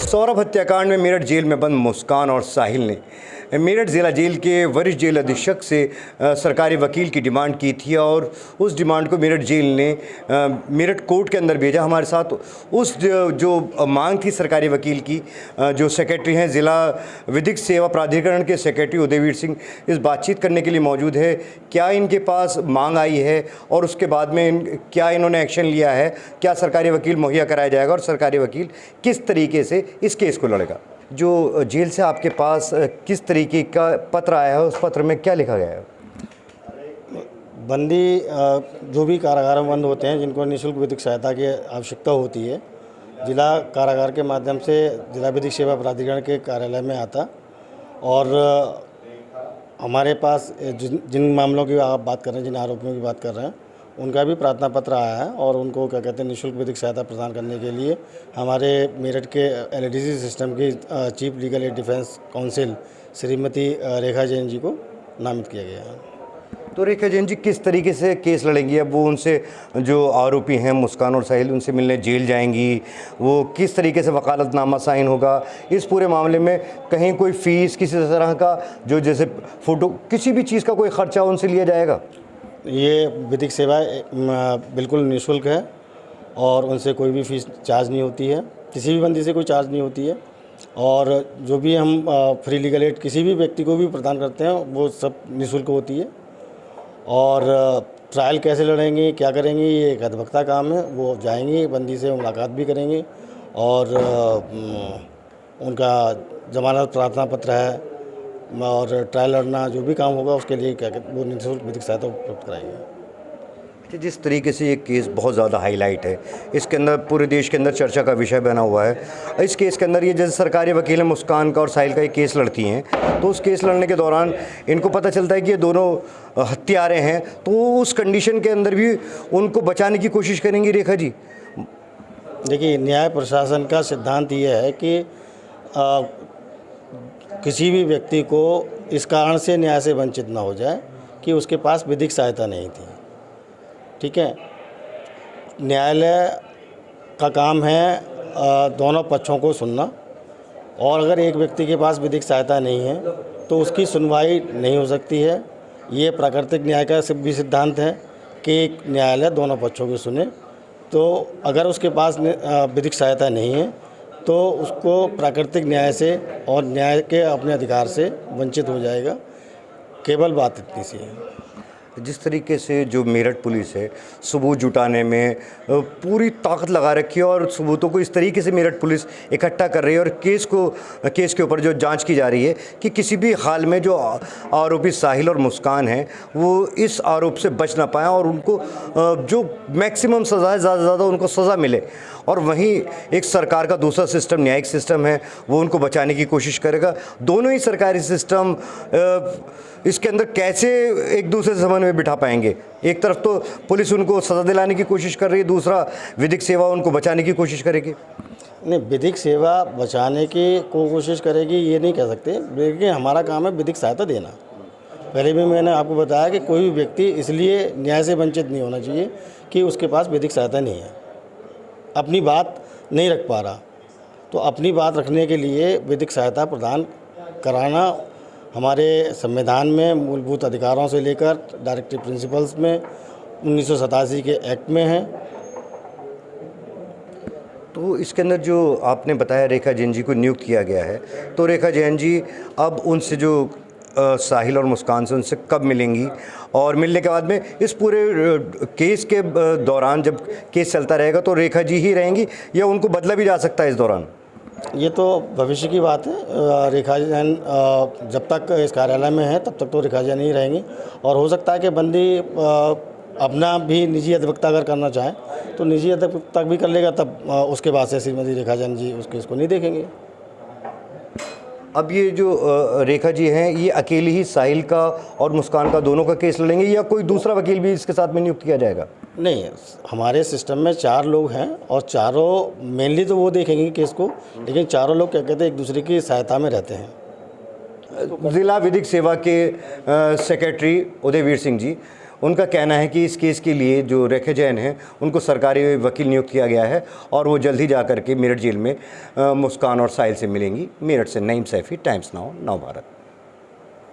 सौरभ हत्याकांड में मेरठ जेल में बंद मुस्कान और साहिल ने मेरठ जिला जेल के वरिष्ठ जेल अधीक्षक से सरकारी वकील की डिमांड की थी और उस डिमांड को मेरठ जेल ने मेरठ कोर्ट के अंदर भेजा। हमारे साथ उस जो मांग थी सरकारी वकील की, जो सेक्रेटरी हैं ज़िला विधिक सेवा प्राधिकरण के सेक्रेटरी उदयवीर सिंह, इस बातचीत करने के लिए मौजूद है। क्या इनके पास मांग आई है और उसके बाद में क्या इन्होंने एक्शन लिया है, क्या सरकारी वकील मुहैया कराया जाएगा और सरकारी वकील किस तरीके से इस केस को लड़ेगा। जो जेल से आपके पास किस तरीके का पत्र आया है, उस पत्र में क्या लिखा गया है? बंदी जो भी कारागार में बंद होते हैं, जिनको निःशुल्क विधिक सहायता की आवश्यकता होती है, जिला कारागार के माध्यम से जिला विधिक सेवा प्राधिकरण के कार्यालय में आता और हमारे पास जिन मामलों की आप बात कर रहे हैं, जिन आरोपियों की बात कर रहे हैं, उनका भी प्रार्थना पत्र आया है और उनको क्या कहते हैं निःशुल्क विधिक सहायता प्रदान करने के लिए हमारे मेरठ के एलडीसी सिस्टम की chief legal aid defence counsel Shrimati Rekha Jain ji को नामित किया गया है। तो रेखा जैन जी किस तरीके से केस लड़ेंगी? अब वो उनसे जो आरोपी हैं मुस्कान और साहिल, उनसे मिलने जेल जाएंगी, वो किस तरीके से वकालतनामा साइन होगा? इस पूरे मामले में कहीं कोई फ़ीस किसी तरह का, जो जैसे फ़ोटो किसी भी चीज़ का कोई ख़र्चा उनसे लिया जाएगा? ये विधिक सेवा बिल्कुल निःशुल्क है और उनसे कोई भी फीस चार्ज नहीं होती है, किसी भी बंदी से कोई चार्ज नहीं होती है। और जो भी हम फ्री लीगल एड किसी भी व्यक्ति को भी प्रदान करते हैं वो सब निःशुल्क होती है। और ट्रायल कैसे लड़ेंगे, क्या करेंगे, ये एक अधिवक्ता काम है। वो जाएंगे, बंदी से मुलाकात भी करेंगे और उनका जमानत प्रार्थना पत्र है और ट्रायल लड़ना जो भी काम होगा उसके लिए क्या कहते वो निःशुल्क विधिक सहायता उपलब्ध कराएंगे। जिस तरीके से ये केस बहुत ज़्यादा हाईलाइट है, इसके अंदर पूरे देश के अंदर चर्चा का विषय बना हुआ है। इस केस के अंदर ये जैसे सरकारी वकील मुस्कान का और साहिल का एक केस लड़ती हैं, तो उस केस लड़ने के दौरान इनको पता चलता है कि ये दोनों हत्यारे हैं, तो उस कंडीशन के अंदर भी उनको बचाने की कोशिश करेंगी रेखा जी? देखिए, न्याय प्रशासन का सिद्धांत ये है कि किसी भी व्यक्ति को इस कारण से न्याय से वंचित ना हो जाए कि उसके पास विधिक सहायता नहीं थी। ठीक है, न्यायालय का काम है दोनों पक्षों को सुनना और अगर एक व्यक्ति के पास विधिक सहायता नहीं है तो उसकी सुनवाई नहीं हो सकती है। ये प्राकृतिक न्याय का भी सिद्धांत है कि एक न्यायालय दोनों पक्षों को सुने। तो अगर उसके पास विधिक सहायता नहीं है तो उसको प्राकृतिक न्याय से और न्याय के अपने अधिकार से वंचित हो जाएगा। केवल बात इतनी सी है। जिस तरीके से जो मेरठ पुलिस है सबूत जुटाने में पूरी ताकत लगा रखी है और सबूतों को इस तरीके से मेरठ पुलिस इकट्ठा कर रही है और केस के ऊपर जो जांच की जा रही है कि किसी भी हाल में जो आरोपी साहिल और मुस्कान हैं वो इस आरोप से बच ना पाएँ और उनको जो मैक्सिमम सज़ा है, ज़्यादा से ज़्यादा उनको सज़ा मिले। और वहीं एक सरकार का दूसरा सिस्टम, न्यायिक सिस्टम है, वो उनको बचाने की कोशिश करेगा। दोनों ही सरकारी सिस्टम इसके अंदर कैसे एक दूसरे से समन्वय बिठा पाएंगे? एक तरफ तो पुलिस उनको सज़ा दिलाने की कोशिश कर रही है, दूसरा विधिक सेवा उनको बचाने की कोशिश करेगी। नहीं, विधिक सेवा बचाने की कोशिश करेगी ये नहीं कह सकते, लेकिन हमारा काम है विधिक सहायता देना। पहले भी मैंने आपको बताया कि कोई भी व्यक्ति इसलिए न्याय से वंचित नहीं होना चाहिए कि उसके पास विधिक सहायता नहीं है, अपनी बात नहीं रख पा रहा। तो अपनी बात रखने के लिए विधिक सहायता प्रदान कराना हमारे संविधान में मूलभूत अधिकारों से लेकर डायरेक्टिव प्रिंसिपल्स में 1987 के एक्ट में है। तो इसके अंदर जो आपने बताया रेखा जैन जी को नियुक्त किया गया है, तो रेखा जैन जी अब उनसे जो साहिल और मुस्कान से उनसे कब मिलेंगी और मिलने के बाद में इस पूरे केस के दौरान जब केस चलता रहेगा तो रेखा जी ही रहेंगी या उनको बदला भी जा सकता है इस दौरान? ये तो भविष्य की बात है। रेखा जैन जब तक इस कार्यालय में है तब तक तो रेखा जैन ही रहेंगी और हो सकता है कि बंदी अपना भी निजी अधिवक्ता अगर करना चाहे तो निजी अधिवक्ता भी कर लेगा, तब उसके बाद से श्रीमती रेखा जैन जी उस केस को नहीं देखेंगे। अब ये जो रेखा जी हैं ये अकेली ही साहिल का और मुस्कान का दोनों का केस लड़ेंगे या कोई दूसरा वकील भी इसके साथ में नियुक्त किया जाएगा? नहीं, हमारे सिस्टम में 4 लोग हैं और चारों मेनली तो वो देखेंगे केस को, लेकिन चारों लोग क्या कहते हैं एक दूसरे की सहायता में रहते हैं। ज़िला विधिक सेवा के सेक्रेटरी उदयवीर सिंह जी, उनका कहना है कि इस केस के लिए जो रेखा जैन हैं उनको सरकारी वकील नियुक्त किया गया है और वो जल्द ही जा कर के मेरठ जेल में मुस्कान और साहिल से मिलेंगी। मेरठ से नईम सैफ़ी, टाइम्स नाउ, नव भारत।